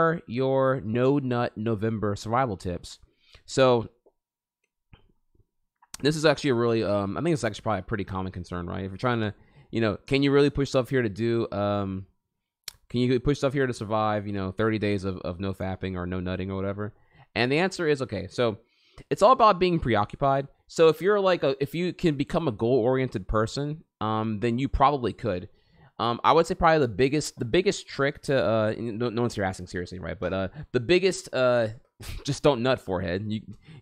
are your no nut November survival tips. So this is actually a really I think it's actually probably a pretty common concern, right? If you're trying to, can you really push stuff here to do can you push stuff here to survive, 30 days of no fapping or no nutting or whatever? And the answer is okay. So it's all about being preoccupied. So if you're if you can become a goal-oriented person, then you probably could. I would say probably the biggest trick to no one's here asking seriously, right? But the biggest just don't nut, forehead.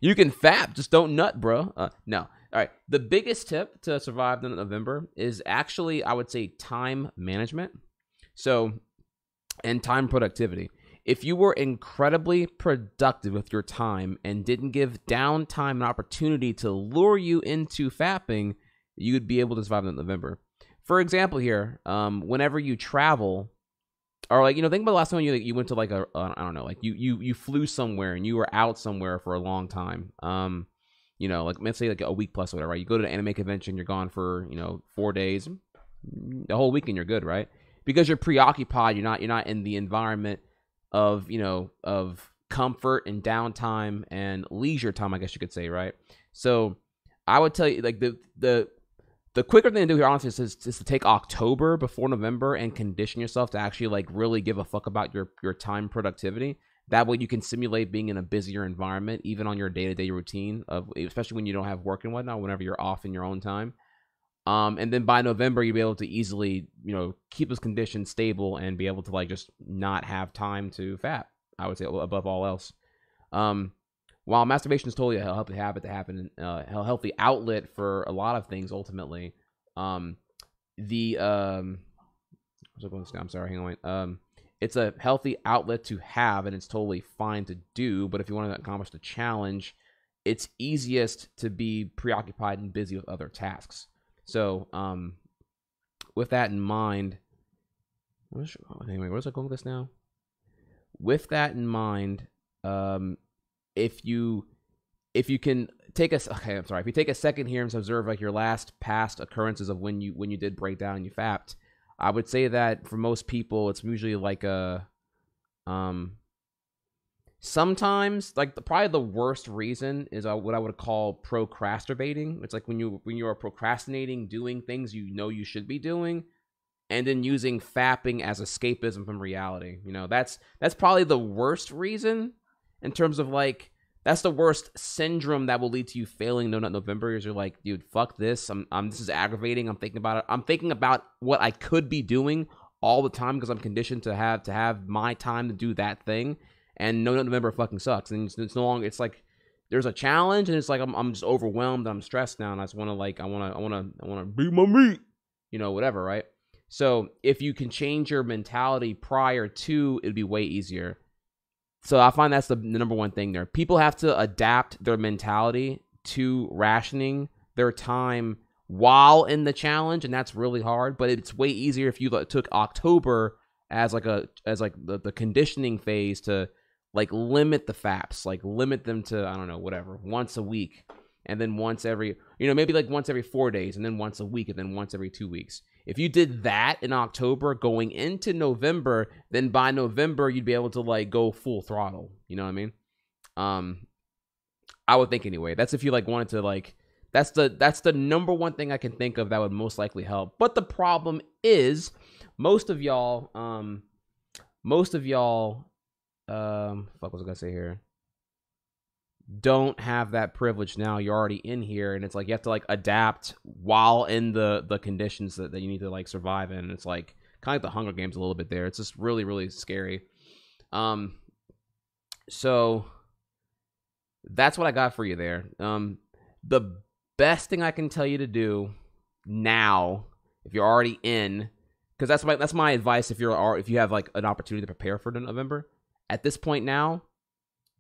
You can fap, just don't nut, bro. No. All right. The biggest tip to survive in November is actually, I would say, time management. So, and time productivity. If you were incredibly productive with your time and didn't give downtime an opportunity to lure you into fapping, you would be able to survive in November. For example, here, whenever you travel, or think about the last time you went to I don't know, you flew somewhere and you were out somewhere for a long time. Let's say a week plus or whatever. Right? You go to an anime convention, you're gone for 4 days, the whole weekend you're good, right? Because you're preoccupied, you're not in the environment of of comfort and downtime and leisure time, I guess you could say, right? So I would tell you the quicker thing to do here, honestly, is to take October before November and condition yourself to actually really give a fuck about your time productivity. That way you can simulate being in a busier environment, even on your day-to-day routine, especially when you don't have work and whatnot, whenever you're off in your own time. And then by November, you'll be able to easily, keep those conditions stable and be able to just not have time to fap, I would say, above all else. While masturbation is totally a healthy habit to happen, a healthy outlet for a lot of things, ultimately, I'm sorry, hang on. It's a healthy outlet to have, and it's totally fine to do. But if you want to accomplish the challenge, it's easiest to be preoccupied and busy with other tasks. So, with that in mind, where's I going with this now? With that in mind, if you can take if you take a second here and observe your last past occurrences of when you did break down and you fapped, I would say that for most people, it's usually sometimes probably the worst reason is what I would call procrastinating. It's when you are procrastinating doing things you should be doing, and then using fapping as escapism from reality. That's probably the worst reason in terms of that's the worst syndrome that will lead to you failing No Nut November. Is you're dude, fuck this. This is aggravating. I'm thinking about it. I'm thinking about what I could be doing all the time because I'm conditioned to have my time to do that thing. And No Nut November fucking sucks. And it's no longer. It's there's a challenge, and it's I'm just overwhelmed. I'm stressed now, and I just want to I want to beat my meat. Whatever, right? So if you can change your mentality prior to, it'd be way easier. So I find that's the number one thing there. People have to adapt their mentality to rationing their time while in the challenge, and that's really hard. But it's way easier if you took October as the conditioning phase to limit the faps, limit them to, I don't know, whatever, once a week, and then once every, maybe once every 4 days, and then once a week, and then once every 2 weeks. If you did that in October going into November, then by November, you'd be able to go full throttle. You know what I mean? I would think anyway. That's if you wanted to that's the number one thing I can think of that would most likely help. But the problem is most of y'all, fuck, what was I gonna say here? Don't have that privilege now. You're already in here, and it's you have to adapt while in the conditions that you need to survive in. And it's kind of like the Hunger Games a little bit there. It's just really, really scary. So that's what I got for you there. The best thing I can tell you to do now, if you're already in, because that's my advice if you have an opportunity to prepare for November. At this point now,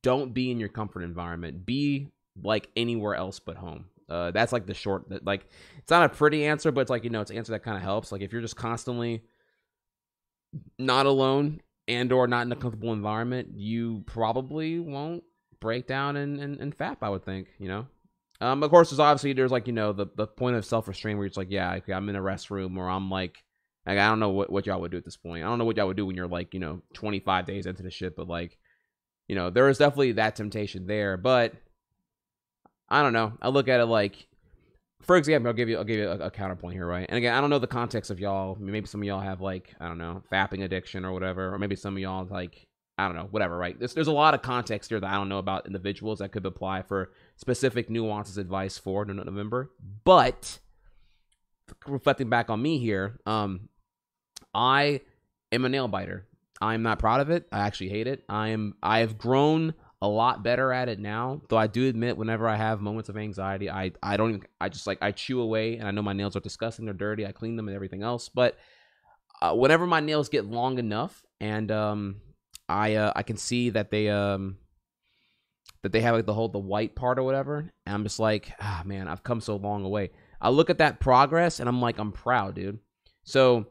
don't be in your comfort environment. Be anywhere else but home. That's the short. It's not a pretty answer, but it's it's an answer that kind of helps. If you're just constantly not alone and or not in a comfortable environment, you probably won't break down and fap, I would think. Of course, there's the point of self restraint where it's yeah, okay, I'm in a restroom, or I'm Like, I don't know what y'all would do at this point. I don't know what y'all would do when you're like, 25 days into the shit, but like, there is definitely that temptation there. But I don't know. I look at it like, for example, I'll give you a counterpoint here, right? And again, I don't know the context of y'all. Maybe some of y'all have like, I don't know, fapping addiction or whatever, or maybe some of y'all like, I don't know, whatever, right? There's a lot of context here that I don't know about individuals that could apply for specific nuances advice for November. But reflecting back on me here, I am a nail biter. I'm not proud of it. I actually hate it. I have grown a lot better at it now, though I do admit whenever I have moments of anxiety, I chew away, and I know my nails are disgusting, they're dirty, I clean them and everything else, but whenever my nails get long enough and I can see that they have like the white part or whatever, and I'm just like, man, I've come so long away. I look at that progress and I'm like, I'm proud, dude. So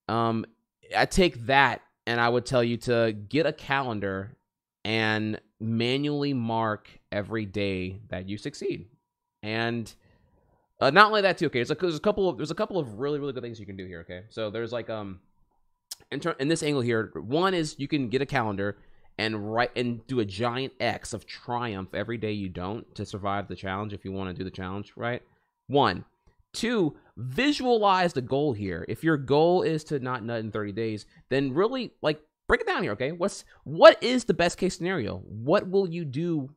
I take that, and I would tell you to get a calendar and manually mark every day that you succeed. And not only that too, okay, there's a couple of really, really good things you can do here, okay? So there's like in this angle here, one is you can get a calendar and write and do a giant X of triumph every day you don't to survive the challenge if you want to do the challenge, right? 1. 2, visualize the goal here. If your goal is to not nut in 30 days, then really like break it down here, okay? What is the best case scenario? What will you do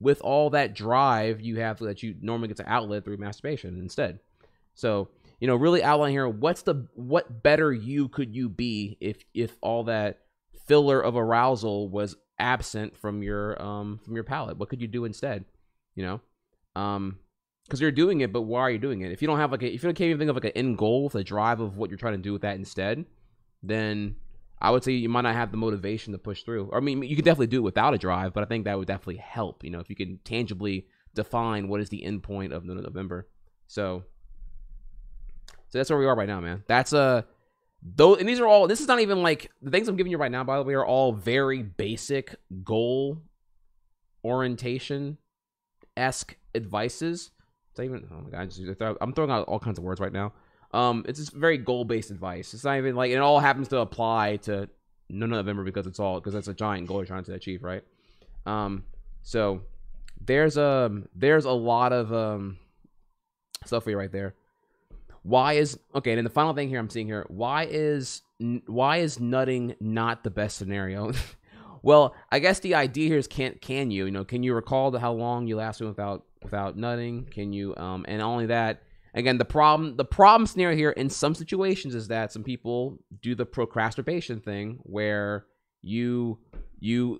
with all that drive you have that you normally get to outlet through masturbation instead? So, really outline here, what better you could you be if all that filler of arousal was absent from your palate? What could you do instead? Because you're doing it, but why are you doing it? If you don't have if you can't even think of like an end goal, the drive of what you're trying to do with that instead, then I would say you might not have the motivation to push through. Or, I mean, you could definitely do it without a drive, but I think that would definitely help, if you can tangibly define what is the end point of November. So that's where we are right now, man. That's those, and this is not even like the things I'm giving you right now, by the way, are all very basic goal orientation-esque advices. Oh my God, I'm throwing out all kinds of words right now. It's just very goal-based advice. It's not even like it all happens to apply to November because that's a giant goal you're trying to achieve, right? So there's a lot of stuff for you right there. And then the final thing here I'm seeing here, why is nutting not the best scenario? Well, I guess the idea here is can you recall how long you lasted without nutting? Can you and only that, again, the problem scenario here in some situations is that some people do the procrastination thing where you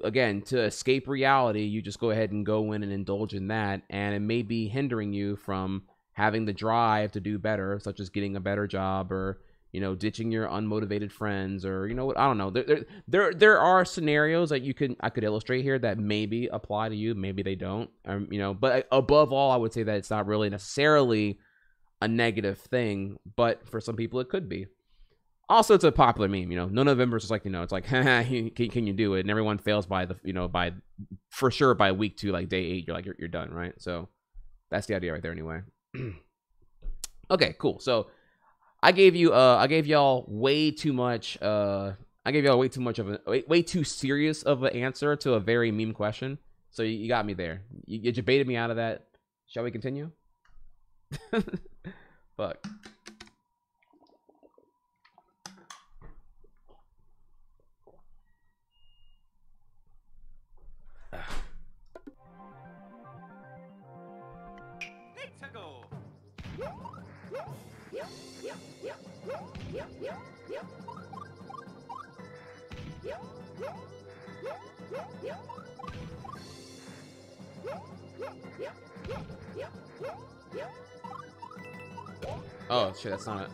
again, to escape reality, you just go ahead and go in and indulge in that, and it may be hindering you from having the drive to do better, such as getting a better job or ditching your unmotivated friends, or what, I don't know. There are scenarios that I could illustrate here that maybe apply to you, maybe they don't. But above all, I would say that it's not really necessarily a negative thing, but for some people it could be. Also, it's a popular meme. No November is just like it's like, can you do it? And everyone fails by for sure by week 2, like day 8, you're like you're done, right? So that's the idea right there, anyway. Okay, cool. So I gave y'all way too much. I gave y'all way too much of way too serious of an answer to a very meme question. So you got me there. You baited me out of that. Shall we continue? Fuck. Oh shit, that's not it.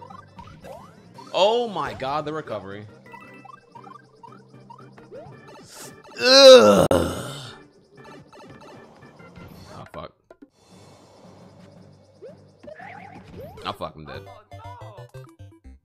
Oh my God, the recovery. Ugh.